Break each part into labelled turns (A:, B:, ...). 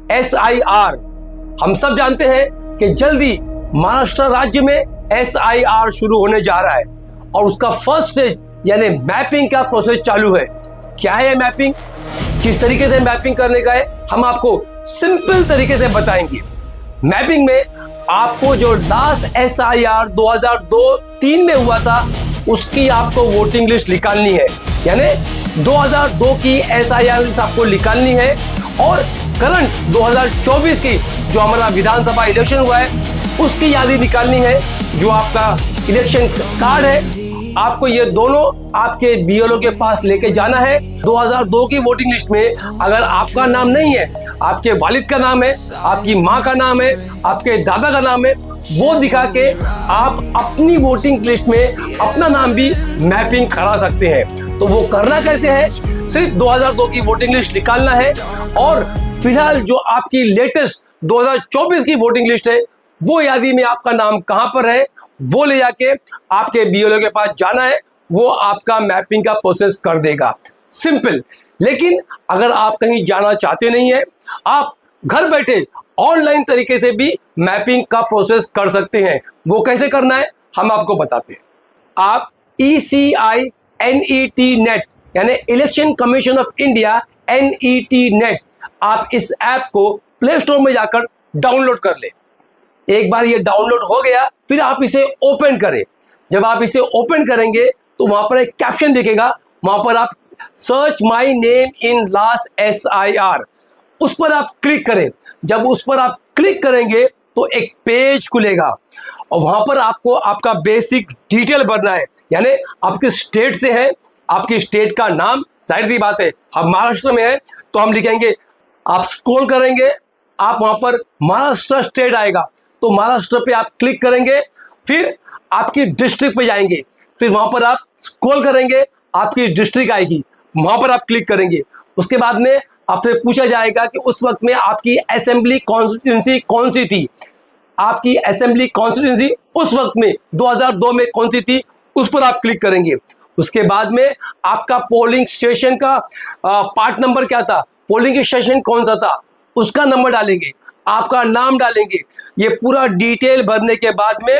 A: SIR। हम सब जानते हैं कि जल्दी महाराष्ट्र राज्य में SIR शुरू होने जा रहा है और उसका फर्स्ट स्टेज यानी मैपिंग का प्रोसेस चालू है। क्या है मैपिंग, किस तरीके से मैपिंग करने का है, हम आपको सिंपल तरीके से बताएंगे। मैपिंग में आपको जो लास्ट SIR 2002-3 में हुआ था उसकी आपको वोटिंग लिस्ट निकालनी है, यानी 2002 की SIR लिस्ट आपको निकालनी है और करंट 2024 की जो हमारा विधानसभा इलेक्शन हुआ है उसकी यादी निकालनी है। जो आपका इलेक्शन कार्ड है आपको ये दोनों आपके BLO के पास लेके जाना है। 2002 की वोटिंग लिस्ट में अगर आपका नाम नहीं है, आपके वालिद का नाम है, आपकी माँ का नाम है, आपके दादा का नाम है, वो दिखा के आप अपनी वोटिंग लिस्ट में अपना नाम भी मैपिंग करा सकते हैं। तो वो करना कैसे है, सिर्फ 2002 की वोटिंग लिस्ट निकालना है और फिलहाल जो आपकी लेटेस्ट 2024 की वोटिंग लिस्ट है वो यादी में आपका नाम कहां पर है वो ले जाके आपके BLO के पास जाना है, वो आपका मैपिंग का प्रोसेस कर देगा। सिंपल। लेकिन अगर आप कहीं जाना चाहते नहीं है, आप घर बैठे ऑनलाइन तरीके से भी मैपिंग का प्रोसेस कर सकते हैं। वो कैसे करना है हम आपको बताते हैं। आप ECI NET नेट यानी election commission of India NET net, आप इस ऐप को प्ले स्टोर में जाकर डाउनलोड कर ले। एक बार ये डाउनलोड हो गया फिर आप इसे ओपन करें। जब आप इसे ओपन करेंगे तो वहां पर एक कैप्शन दिखेगा, वहां पर आप search my name in last SIR उस पर आप क्लिक करें। जब उस पर आप क्लिक करेंगे तो एक पेज खुलेगा और वहां पर आपको आपका बेसिक डिटेल भरना है, यानी आपके स्टेट से है, आपकी स्टेट का नाम, जाहिर सी बात है हम महाराष्ट्र में है तो हम लिखेंगे। आप स्क्रॉल करेंगे, आप वहां पर महाराष्ट्र स्टेट आएगा तो महाराष्ट्र पे आप क्लिक करेंगे, फिर आपकी डिस्ट्रिक्ट पे जाएंगे, फिर वहां पर आप स्क्रॉल करेंगे, आपकी डिस्ट्रिक्ट आएगी, वहां पर आप क्लिक करेंगे। उसके बाद में आपसे पूछा जाएगा कि उस वक्त में आपकी असेंबली कॉन्स्टिट्यूंसी कौन सी थी, आपकी असेंबली कॉन्स्टिट्यूंसी उस वक्त में 2002 में कौन सी थी, उस पर आप क्लिक करेंगे। उसके बाद में आपका पोलिंग स्टेशन का पार्ट नंबर क्या था, पोलिंग स्टेशन कौन सा था, उसका नंबर डालेंगे, आपका नाम डालेंगे। ये पूरा डिटेल भरने के बाद में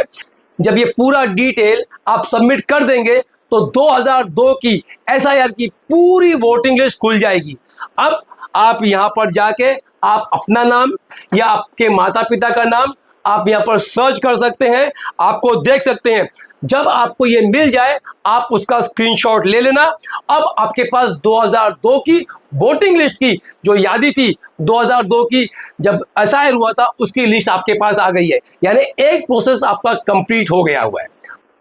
A: जब ये पूरा डिटेल आप सबमिट कर देंगे तो 2002 की SIR की पूरी वोटिंग लिस्ट खुल जाएगी। अब आप यहां पर जाके आप अपना नाम या आपके माता पिता का नाम आप यहां पर सर्च कर सकते हैं, आपको देख सकते हैं। जब आपको ये मिल जाए आप उसका स्क्रीनशॉट ले लेना। अब आपके पास 2002 की वोटिंग लिस्ट की जो यादी थी, 2002 की जब SIR हुआ था उसकी लिस्ट आपके पास आ गई है, यानी एक प्रोसेस आपका कंप्लीट हो गया हुआ है।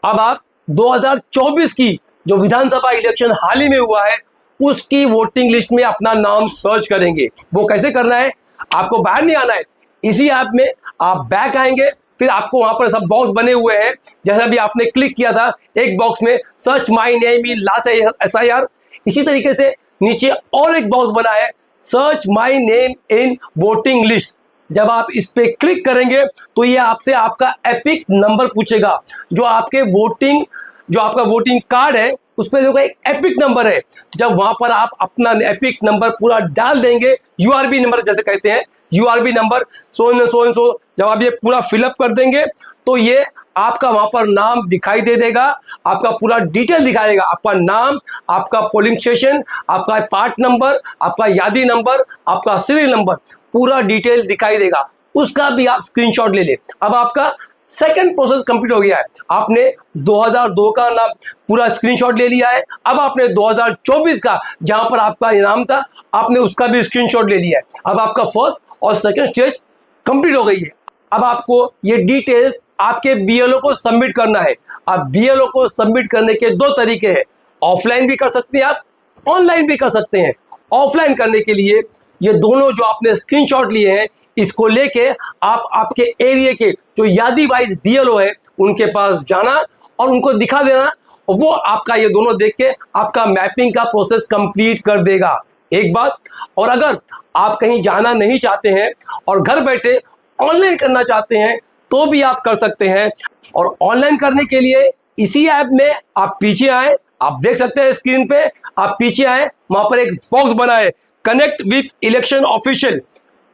A: अब आप 2024 की जो विधानसभा इलेक्शन हाल ही में हुआ है उसकी वोटिंग लिस्ट में अपना नाम सर्च करेंगे। वो कैसे करना है, आपको बाहर नहीं आना है, इसी ऐप में आप बैक आएंगे, फिर आपको वहां पर सब बॉक्स बने हुए हैं, जैसा भी आपने क्लिक किया था एक बॉक्स में search my name in last SIR, इसी तरीके से नीचे और एक बॉक्स बना है search my name in voting list. जब आप इस पे क्लिक करेंगे तो ये आपसे आपका एपिक नंबर पूछेगा, जो आपका वोटिंग कार्ड है उस पर जो एक एपिक नंबर है। जब वहां पर आप अपना एपिक नंबर पूरा डाल देंगे, URB नंबर जैसे कहते हैं, URB नंबर सो जब आप ये पूरा फिलअप कर देंगे तो ये आपका वहां पर नाम दिखाई दे देगा, आपका पूरा डिटेल दिखाएगा, आपका नाम, आपका पोलिंग स्टेशन, आपका पार्ट नंबर, आपका यादी नंबर, आपका सीरियल नंबर, पूरा डिटेल दिखाई देगा। उसका भी आप स्क्रीनशॉट ले लें। अब आपका सेकंड प्रोसेस कंप्लीट हो गया है, आपने 2002 का नाम पूरा स्क्रीनशॉट ले लिया है। अब आपने 2024 का जहां पर आपका इनाम था आपने उसका भी स्क्रीनशॉट ले लिया है। अब आपका फर्स्ट और सेकंड स्टेज कंप्लीट हो गई है। अब आपको ये डिटेल्स आपके BLO को सबमिट करना है। अब BLO को सबमिट करने के दो तरीके हैं, ऑफलाइन भी कर सकते हैं आप, ऑनलाइन भी कर सकते हैं। ऑफलाइन करने के लिए ये दोनों जो आपने स्क्रीनशॉट लिए हैं इसको लेके आप आपके एरिया के जो यादी वाइज BLO है उनके पास जाना और उनको दिखा देना, और वो आपका ये दोनों देख के आपका मैपिंग का प्रोसेस कंप्लीट कर देगा। एक बात और, अगर आप कहीं जाना नहीं चाहते हैं और घर बैठे ऑनलाइन करना चाहते हैं तो भी आप कर सकते हैं। और ऑनलाइन करने के लिए इसी ऐप में आप पीछे आए, आप देख सकते हैं स्क्रीन पे, आप पीछे आए, वहां पर एक बॉक्स बना है कनेक्ट विथ इलेक्शन ऑफिशियल,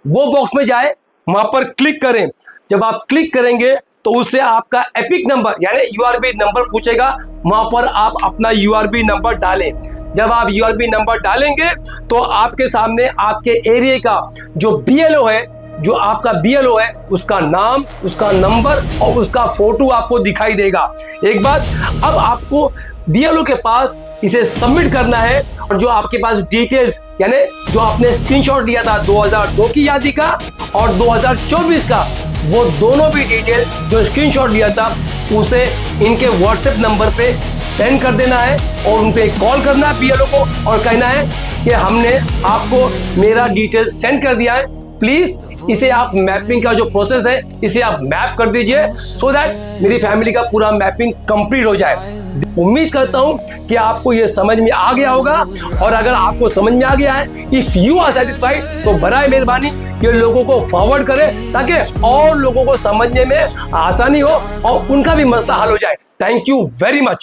A: वो बॉक्स में जाए, वहां पर क्लिक करें। जब आप क्लिक करेंगे तो उससे आपका एपिक नंबर यानी यूआरबी नंबर पूछेगा, वहां पर आप अपना यूआरबी नंबर डालें। जब आप यूआरबी नंबर डालेंगे तो आपके सामने आपके एरिया का जो बीएलओ है, जो आपका बीएलओ है, उसका नाम, उसका नंबर और उसका फोटो आपको दिखाई देगा। एक बात, अब आपको बीएलओ के पास इसे सबमिट करना है और जो आपके पास डिटेल्स यानी जो आपने स्क्रीनशॉट लिया था 2002 की यादी का और 2024 का, वो दोनों भी डिटेल जो स्क्रीनशॉट लिया था उसे इनके व्हाट्सएप नंबर पे सेंड कर देना है और उन पे कॉल करना है बीएलओ को और कहना है कि हमने आपको मेरा डिटेल सेंड कर दिया है, प्लीज इसे आप मैपिंग का जो प्रोसेस है इसे आप मैप कर दीजिए सो दैट मेरी फैमिली का पूरा मैपिंग कंप्लीट हो जाए। उम्मीद करता हूं कि आपको यह समझ में आ गया होगा और अगर आपको समझ में आ गया है, इफ यू आर सेटिस्फाइड, तो बराए मेहरबानी ये लोगों को फॉरवर्ड करें ताकि और लोगों को समझने में आसानी हो और उनका भी मसला हल हो जाए। Thank you very much.